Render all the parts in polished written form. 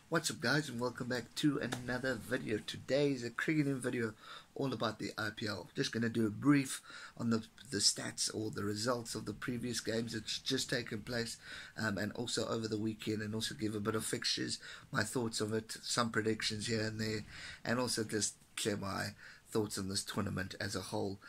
What's up guys, and welcome back to another video. Today is a cricketing video all about the IPL. Just going to do a brief on the stats or the results of the previous games that's just taken place, and also over the weekend, and also give a bit of fixtures, my thoughts of it, some predictions here and there, and also just share my thoughts on this tournament as a whole.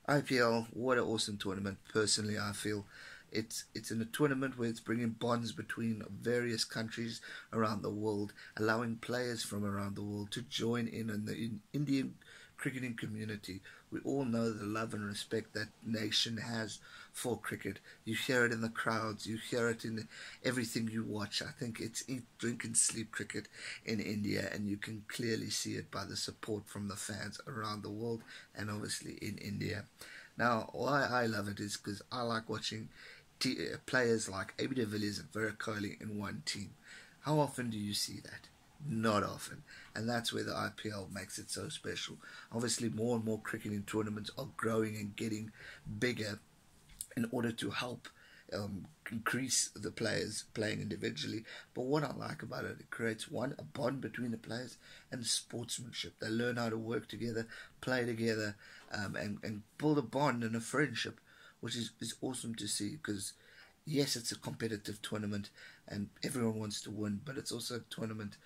IPL, what an awesome tournament. Personally, I feel it's in a tournament where it's bringing bonds between various countries around the world, allowing players from around the world to join in the Indian cricketing community. We all know the love and respect that nation has for cricket. You hear it in the crowds, you hear it in everything you watch. I think it's eat, drink and sleep cricket in India, and you can clearly see it by the support from the fans around the world and obviously in India. Now, why I love it is because I like watching players like AB de Villiers and Virat Kohli in one team. How often do you see that? Not often, and that's where the IPL makes it so special. Obviously, more and more cricketing tournaments are growing and getting bigger in order to help increase the players playing individually. But what I like about it, it creates a bond between the players and sportsmanship. They learn how to work together, play together, and build a bond and a friendship, which is awesome to see, because yes, it's a competitive tournament and everyone wants to win, but it's also a tournament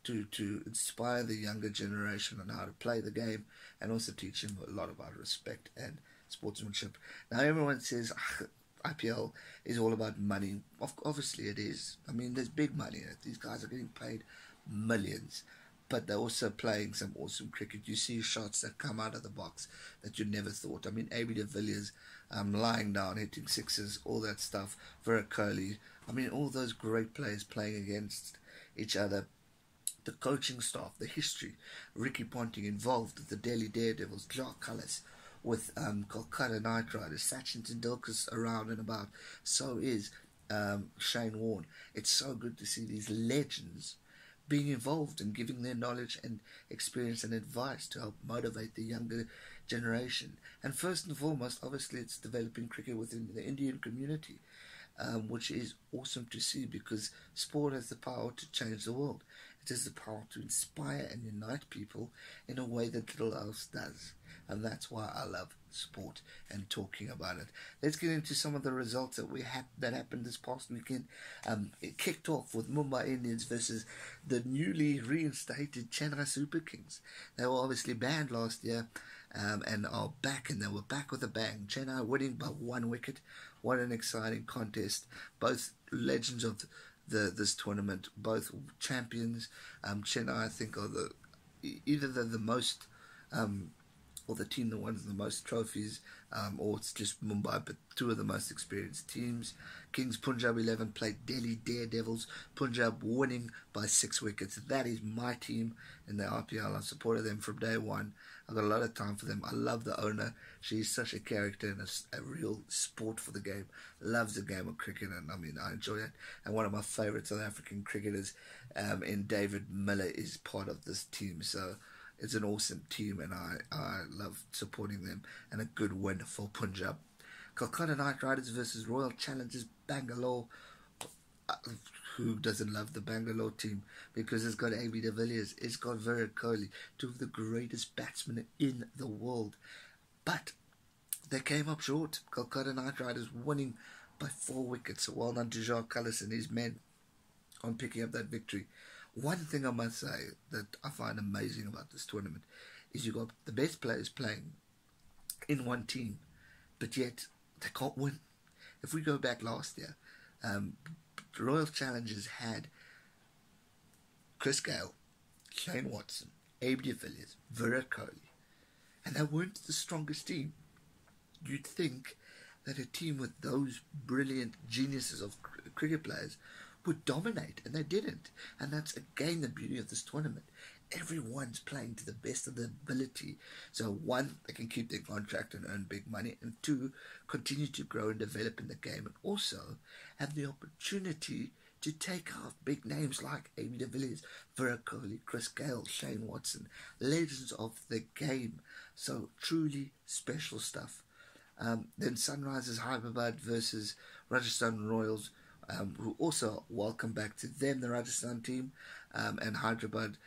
to inspire the younger generation on how to play the game, and also teach them a lot about respect and sportsmanship. Now, everyone says IPL is all about money. Obviously it is. I mean, there's big money in it. These guys are getting paid millions, but they're also playing some awesome cricket. You see shots that come out of the box that you never thought. I mean, AB de Villiers lying down, hitting sixes, all that stuff. Virat Kohli. I mean, all those great players playing against each other. The coaching staff, the history. Ricky Ponting involved with the Delhi Daredevils, Jacques Kallis with Kolkata Knight Riders, Sachin Tendulkar's around and about. So is Shane Warne. It's so good to see these legends being involved and giving their knowledge and experience and advice to help motivate the younger generation. And first and foremost, obviously, it's developing cricket within the Indian community, which is awesome to see, because sport has the power to change the world. It has the power to inspire and unite people in a way that little else does. And that's why I love sport and talking about it. Let's get into some of the results that happened this past weekend. It kicked off with Mumbai Indians versus the newly reinstated Chennai Super Kings. They were obviously banned last year, and are back, and they were back with a bang. Chennai winning by 1 wicket. What an exciting contest. Both legends of this tournament, both champions. Chennai, I think, are either they're the most or the team that wins the most trophies, or it's just Mumbai, but two of the most experienced teams. Kings Punjab 11 played Delhi Daredevils, Punjab winning by 6 wickets. That is my team in the IPL. I've supported them from day one. I've got a lot of time for them. I love the owner. She's such a character and a real sport for the game. Loves the game of cricket, and I mean, I enjoy it. And one of my favourite South African cricketers in David Miller is part of this team. So it's an awesome team, and I love supporting them, and a good win for Punjab. Kolkata Knight Riders versus Royal Challengers Bangalore. Who doesn't love the Bangalore team? Because it's got AB de Villiers, it's got Virat Kohli, two of the greatest batsmen in the world. But they came up short. Kolkata Knight Riders winning by 4 wickets. Well done to Jacques Kallis and his men on picking up that victory. One thing I must say that I find amazing about this tournament is you got the best players playing in one team, but yet they can't win. If we go back last year, the Royal Challengers had Chris Gayle, Shane Watson, AB de Villiers, Virat Kohli, and they weren't the strongest team. You'd think that a team with those brilliant geniuses of cricket players would dominate, and they didn't. And that's again the beauty of this tournament. Everyone's playing to the best of their ability. So 1, they can keep their contract and earn big money, and 2, continue to grow and develop in the game, and also have the opportunity to take out big names like AB de Villiers, Virat Kohli, Chris Gayle, Shane Watson, legends of the game. So truly special stuff. Then Sunrisers Hyderabad versus Rajasthan Royals. who also welcome back to them, the Rajasthan team, and Hyderabad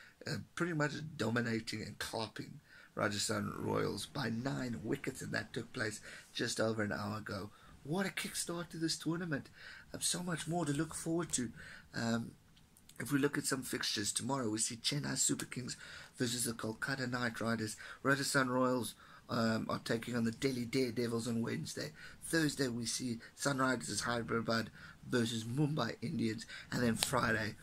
pretty much dominating and clapping Rajasthan Royals by 9 wickets, and that took place just over an hour ago. What a kickstart to this tournament. So much more to look forward to. If we look at some fixtures, tomorrow we see Chennai Super Kings versus the Kolkata Knight Riders. Rajasthan Royals are taking on the Delhi Daredevils on Wednesday. Thursday we see Sunrisers Hyderabad versus Mumbai Indians. And then Friday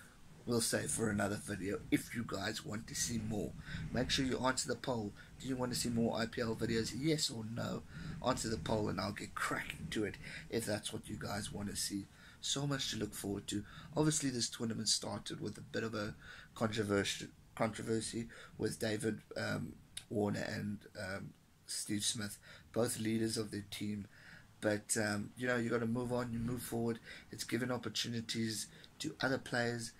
we'll save for another video if you guys want to see more. Make sure you answer the poll. Do you want to see more IPL videos? Yes or no? Answer the poll and I'll get cracking to it if that's what you guys want to see. So much to look forward to. Obviously this tournament started with a bit of a controversy with David Warner and Steve Smith, both leaders of their team. But you know, you got to move on, you move forward. It's given opportunities to other players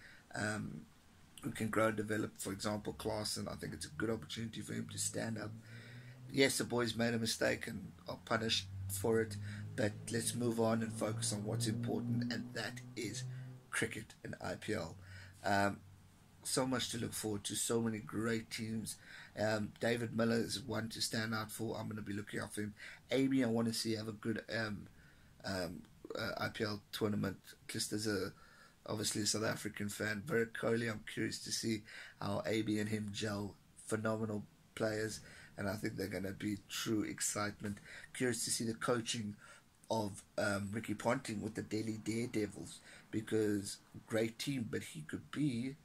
who can grow and develop. For example, Klaasen, I think it's a good opportunity for him to stand up. Yes, the boys made a mistake and are punished for it, but let's move on and focus on what's important, and that is cricket and IPL. So much to look forward to, so many great teams. David Miller is one to stand out for. I'm going to be looking out for him. AB, I want to see have a good IPL tournament, just as obviously a South African fan. Virat Kohli, I'm curious to see how AB and him gel. Phenomenal players, and I think they're going to be true excitement. Curious to see the coaching of Ricky Ponting with the Delhi Daredevils, because great team, but he could be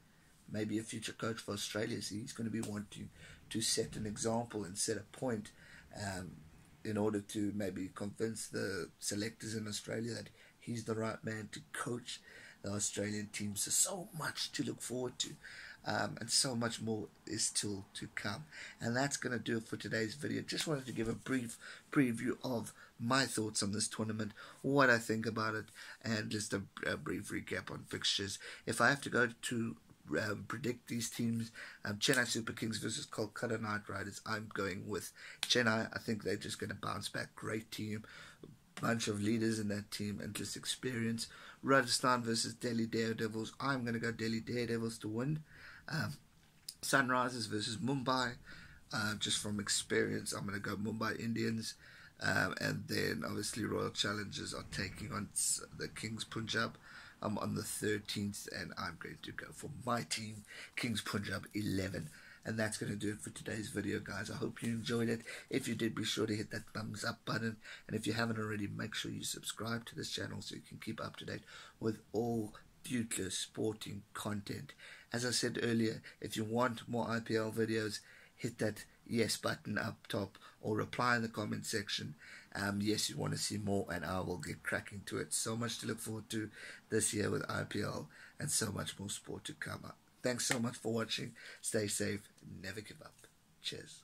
maybe a future coach for Australia. So he's going to be wanting to set an example and set a point in order to maybe convince the selectors in Australia that he's the right man to coach the Australian team. So much to look forward to. And so much more is still to come. And that's going to do it for today's video. Just wanted to give a brief preview of my thoughts on this tournament, what I think about it, and just a brief recap on fixtures. If I have to go to predict these teams, Chennai Super Kings versus Kolkata Knight Riders, I'm going with Chennai. I think they're just going to bounce back. Great team, bunch of leaders in that team, and just experience. Rajasthan versus Delhi Daredevils, I'm going to go Delhi Daredevils to win. Sunrisers versus Mumbai, just from experience, I'm going to go Mumbai Indians. And then obviously Royal Challengers are taking on the Kings Punjab on the 13th, and I'm going to go for my team, Kings Punjab 11. And that's going to do it for today's video, guys. I hope you enjoyed it. If you did, be sure to hit that thumbs up button, and if you haven't already, make sure you subscribe to this channel so you can keep up to date with all future sporting content. As I said earlier, if you want more IPL videos, hit that yes button up top or reply in the comment section. Yes, you want to see more, and I will get cracking to it. So much to look forward to this year with IPL, and so much more sport to come up. Thanks so much for watching. Stay safe. Never give up. Cheers.